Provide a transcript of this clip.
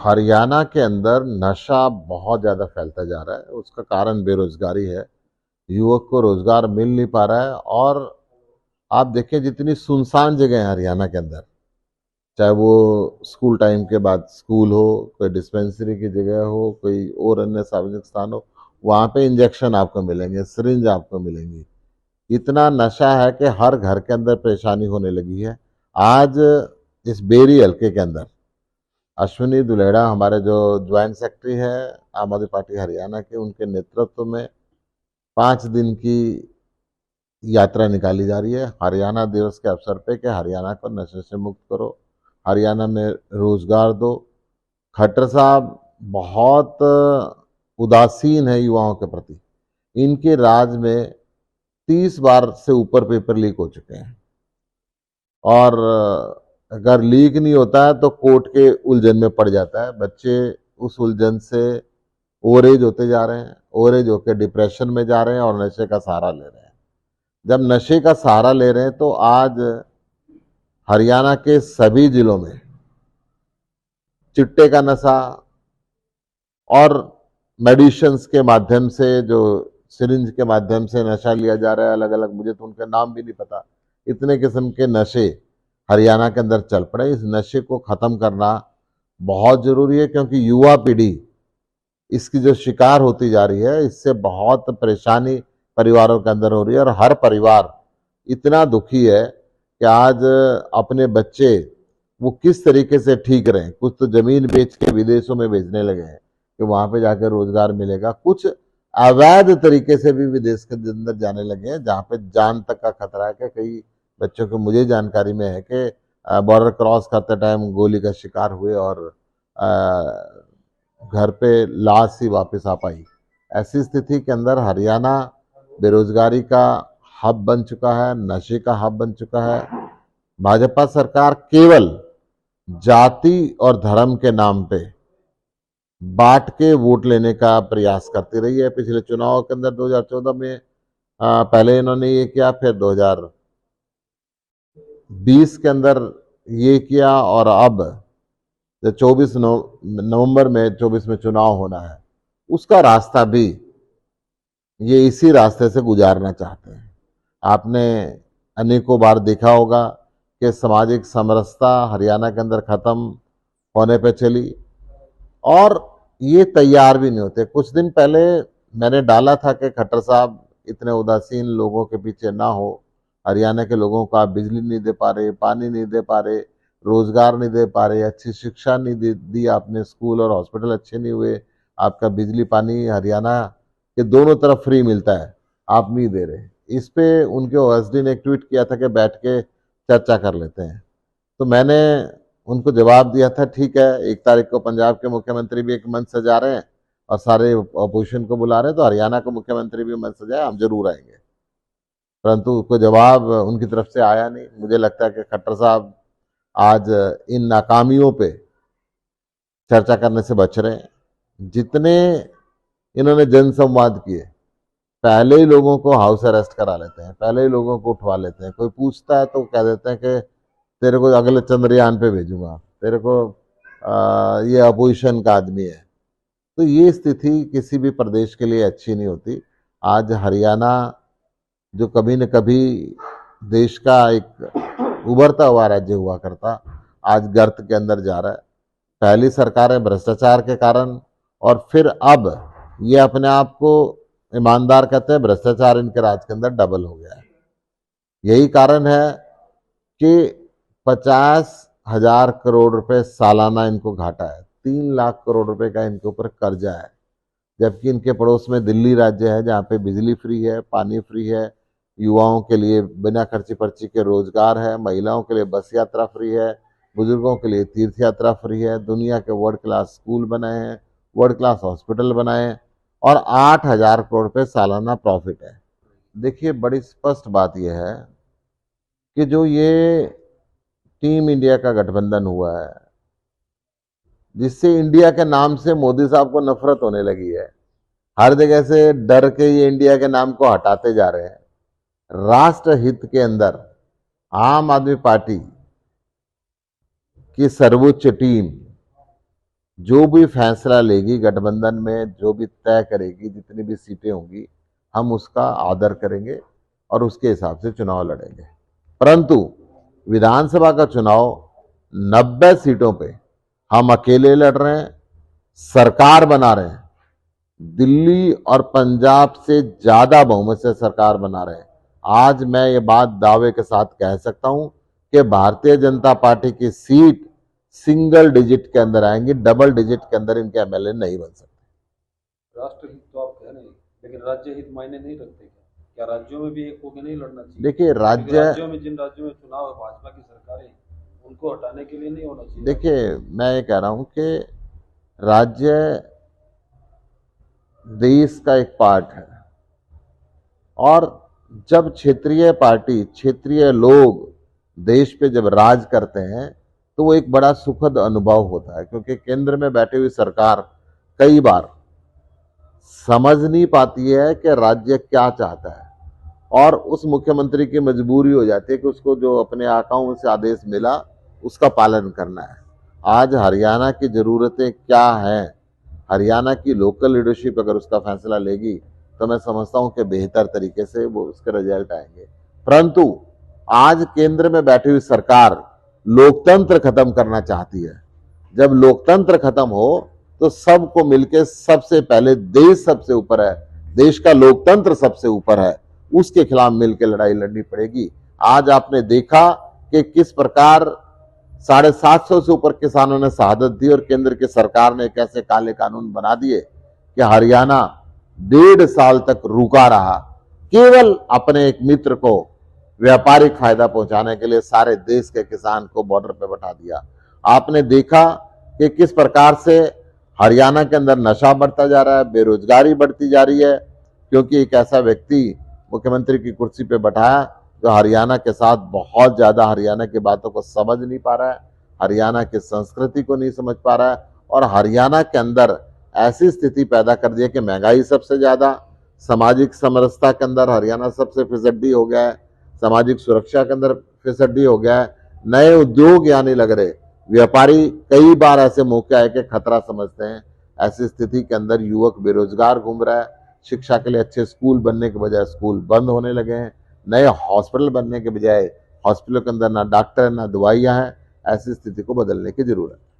हरियाणा के अंदर नशा बहुत ज़्यादा फैलता जा रहा है। उसका कारण बेरोजगारी है। युवक को रोजगार मिल नहीं पा रहा है और आप देखें जितनी सुनसान जगह है हरियाणा के अंदर, चाहे वो स्कूल टाइम के बाद स्कूल हो, कोई डिस्पेंसरी की जगह हो, कोई और अन्य सार्वजनिक स्थान हो, वहाँ पे इंजेक्शन आपको मिलेंगे, सिरिंज आपको मिलेंगी। इतना नशा है कि हर घर के अंदर परेशानी होने लगी है। आज इस बेरी हल्के के अंदर अश्विनी दुलेड़ा हमारे जो ज्वाइंट सेक्रेटरी है आम आदमी पार्टी हरियाणा के, उनके नेतृत्व में 5 दिन की यात्रा निकाली जा रही है हरियाणा दिवस के अवसर पे कि हरियाणा को नशे से मुक्त करो, हरियाणा में रोजगार दो। खट्टर साहब बहुत उदासीन है युवाओं के प्रति। इनके राज में 30 बार से ऊपर पेपर लीक हो चुके हैं और अगर लीक नहीं होता है तो कोर्ट के उलझन में पड़ जाता है। बच्चे उस उलझन से ओवरेज होते जा रहे हैं, ओवरेज होकर डिप्रेशन में जा रहे हैं और नशे का सहारा ले रहे हैं। जब नशे का सहारा ले रहे हैं तो आज हरियाणा के सभी जिलों में चिट्टे का नशा और मेडिसिन्स के माध्यम से, जो सिरिंज के माध्यम से नशा लिया जा रहा है अलग अलग, मुझे तो उनके नाम भी नहीं पता, इतने किस्म के नशे हरियाणा के अंदर चल पड़े। इस नशे को खत्म करना बहुत जरूरी है क्योंकि युवा पीढ़ी इसकी जो शिकार होती जा रही है, इससे बहुत परेशानी परिवारों के अंदर हो रही है और हर परिवार इतना दुखी है कि आज अपने बच्चे वो किस तरीके से ठीक रहे। कुछ तो जमीन बेच के विदेशों में भेजने लगे हैं कि वहां पे जाकर रोजगार मिलेगा, कुछ अवैध तरीके से भी विदेश के अंदर जाने लगे हैं जहां पे जान तक का खतरा है। कि कई बच्चों को मुझे जानकारी में है कि बॉर्डर क्रॉस करते टाइम गोली का शिकार हुए और घर पे लाश ही वापस आ पाई। ऐसी स्थिति के अंदर हरियाणा बेरोजगारी का हब बन चुका है, नशे का हब बन चुका है। भाजपा सरकार केवल जाति और धर्म के नाम पे बांट के वोट लेने का प्रयास करती रही है। पिछले चुनाव के अंदर 2014 में पहले इन्होंने ये किया, फिर 2020 के अंदर ये किया और अब 24 नवंबर में 24 में चुनाव होना है, उसका रास्ता भी ये इसी रास्ते से गुजारना चाहते हैं। आपने अनेकों बार देखा होगा कि सामाजिक समरसता हरियाणा के अंदर खत्म होने पे चली और ये तैयार भी नहीं होते। कुछ दिन पहले मैंने डाला था कि खट्टर साहब इतने उदासीन लोगों के पीछे ना हो। हरियाणा के लोगों को आप बिजली नहीं दे पा रहे, पानी नहीं दे पा रहे, रोजगार नहीं दे पा रहे, अच्छी शिक्षा नहीं दी आपने, स्कूल और हॉस्पिटल अच्छे नहीं हुए, आपका बिजली पानी हरियाणा के दोनों तरफ फ्री मिलता है, आप नहीं दे रहे। इस पे उनके ओएसडी ने एक ट्वीट किया था कि बैठ के चर्चा कर लेते हैं। तो मैंने उनको जवाब दिया था, ठीक है, 1 तारीख को पंजाब के मुख्यमंत्री भी एक मंच सजा रहे हैं और सारे अपोजिशन को बुला रहे हैं, तो हरियाणा का मुख्यमंत्री भी मंच सजाए, हम जरूर आएंगे। परंतु कोई जवाब उनकी तरफ से आया नहीं। मुझे लगता है कि खट्टर साहब आज इन नाकामियों पे चर्चा करने से बच रहे हैं। जितने इन्होंने जनसंवाद किए, पहले ही लोगों को हाउस अरेस्ट करा लेते हैं, पहले ही लोगों को उठवा लेते हैं। कोई पूछता है तो कह देते हैं कि तेरे को अगले चंद्रयान पे भेजूंगा, तेरे को ये अपोजिशन का आदमी है। तो ये स्थिति किसी भी प्रदेश के लिए अच्छी नहीं होती। आज हरियाणा जो कभी न कभी देश का एक उभरता हुआ राज्य हुआ करता, आज गर्त के अंदर जा रहा है। पहली सरकारें भ्रष्टाचार के कारण और फिर अब ये अपने आप को ईमानदार कहते हैं, भ्रष्टाचार इनके राज के अंदर डबल हो गया है। यही कारण है कि 50,000 करोड़ रुपए सालाना इनको घाटा है, 3 लाख करोड़ रुपए का इनके ऊपर कर्जा है। जबकि इनके पड़ोस में दिल्ली राज्य है जहाँ पे बिजली फ्री है, पानी फ्री है, युवाओं के लिए बिना खर्ची पर्ची के रोजगार है, महिलाओं के लिए बस यात्रा फ्री है, बुजुर्गों के लिए तीर्थ यात्रा फ्री है, दुनिया के वर्ल्ड क्लास स्कूल बनाए हैं, वर्ल्ड क्लास हॉस्पिटल बनाए हैं और 8,000 करोड़ रुपए सालाना प्रॉफिट है। देखिए, बड़ी स्पष्ट बात यह है कि जो ये टीम इंडिया का गठबंधन हुआ है, जिससे इंडिया के नाम से मोदी साहब को नफरत होने लगी है, हर जगह से डर के ये इंडिया के नाम को हटाते जा रहे हैं। राष्ट्र हित के अंदर आम आदमी पार्टी की सर्वोच्च टीम जो भी फैसला लेगी गठबंधन में, जो भी तय करेगी, जितनी भी सीटें होंगी, हम उसका आदर करेंगे और उसके हिसाब से चुनाव लड़ेंगे। परंतु विधानसभा का चुनाव 90 सीटों पे हम अकेले लड़ रहे हैं, सरकार बना रहे हैं, दिल्ली और पंजाब से ज्यादा बहुमत से सरकार बना रहे हैं। आज मैं ये बात दावे के साथ कह सकता हूं कि भारतीय जनता पार्टी की सीट सिंगल डिजिट के अंदर आएंगी, डबल डिजिट के अंदर इनके एमएलए नहीं बन सकते। राष्ट्रहित तो आप कह रहे हैं, लेकिन राज्य हित मायने नहीं रखते क्या? राज्यों में भी एक होकर नहीं लड़ना चाहिए? देखिए क्योंकि राज्य, जिन राज्यों में चुनाव है भाजपा की सरकारें, उनको हटाने के लिए नहीं होना चाहिए? देखिए मैं ये कह रहा हूं कि राज्य देश का एक पार्ट है और जब क्षेत्रीय पार्टी, क्षेत्रीय लोग देश पे जब राज करते हैं तो वो एक बड़ा सुखद अनुभव होता है, क्योंकि केंद्र में बैठी हुई सरकार कई बार समझ नहीं पाती है कि राज्य क्या चाहता है और उस मुख्यमंत्री की मजबूरी हो जाती है कि उसको जो अपने आकाओं से आदेश मिला उसका पालन करना है। आज हरियाणा की जरूरतें क्या हैं, हरियाणा की लोकल लीडरशिप अगर उसका फैसला लेगी तो मैं समझता हूं कि बेहतर तरीके से वो उसके रिजल्ट आएंगे। परंतु आज केंद्र में बैठी हुई सरकार लोकतंत्र खत्म करना चाहती है। जब लोकतंत्र खत्म हो तो सबको मिलकर, सबसे पहले देश सबसे ऊपर है, देश का लोकतंत्र सबसे ऊपर है, उसके खिलाफ मिलकर लड़ाई लड़नी पड़ेगी। आज आपने देखा कि किस प्रकार 750 से ऊपर किसानों ने शहादत दी और केंद्र की सरकार ने कैसे काले कानून बना दिए कि हरियाणा 1.5 साल तक रुका रहा, केवल अपने एक मित्र को व्यापारिक फायदा पहुंचाने के लिए सारे देश के किसान को बॉर्डर पर बैठा दिया। आपने देखा कि किस प्रकार से हरियाणा के अंदर नशा बढ़ता जा रहा है, बेरोजगारी बढ़ती जा रही है, क्योंकि एक ऐसा व्यक्ति मुख्यमंत्री की कुर्सी पे बैठाया जो हरियाणा के साथ बहुत ज्यादा हरियाणा की बातों को समझ नहीं पा रहा है, हरियाणा की संस्कृति को नहीं समझ पा रहा है और हरियाणा के अंदर ऐसी स्थिति पैदा कर दी है कि महंगाई सबसे ज्यादा, सामाजिक समरसता के अंदर हरियाणा सबसे फिसड्डी हो गया है, सामाजिक सुरक्षा के अंदर फिसड्डी हो गया है, नए उद्योग यहाँ नहीं लग रहे, व्यापारी कई बार ऐसे मौके आए कि खतरा समझते हैं। ऐसी स्थिति के अंदर युवक बेरोजगार घूम रहा है, शिक्षा के लिए अच्छे स्कूल बनने के बजाय स्कूल बंद होने लगे हैं, नए हॉस्पिटल बनने के बजाय हॉस्पिटलों के अंदर ना डॉक्टर ना दवाइयां हैं। ऐसी स्थिति को बदलने की जरूरत है।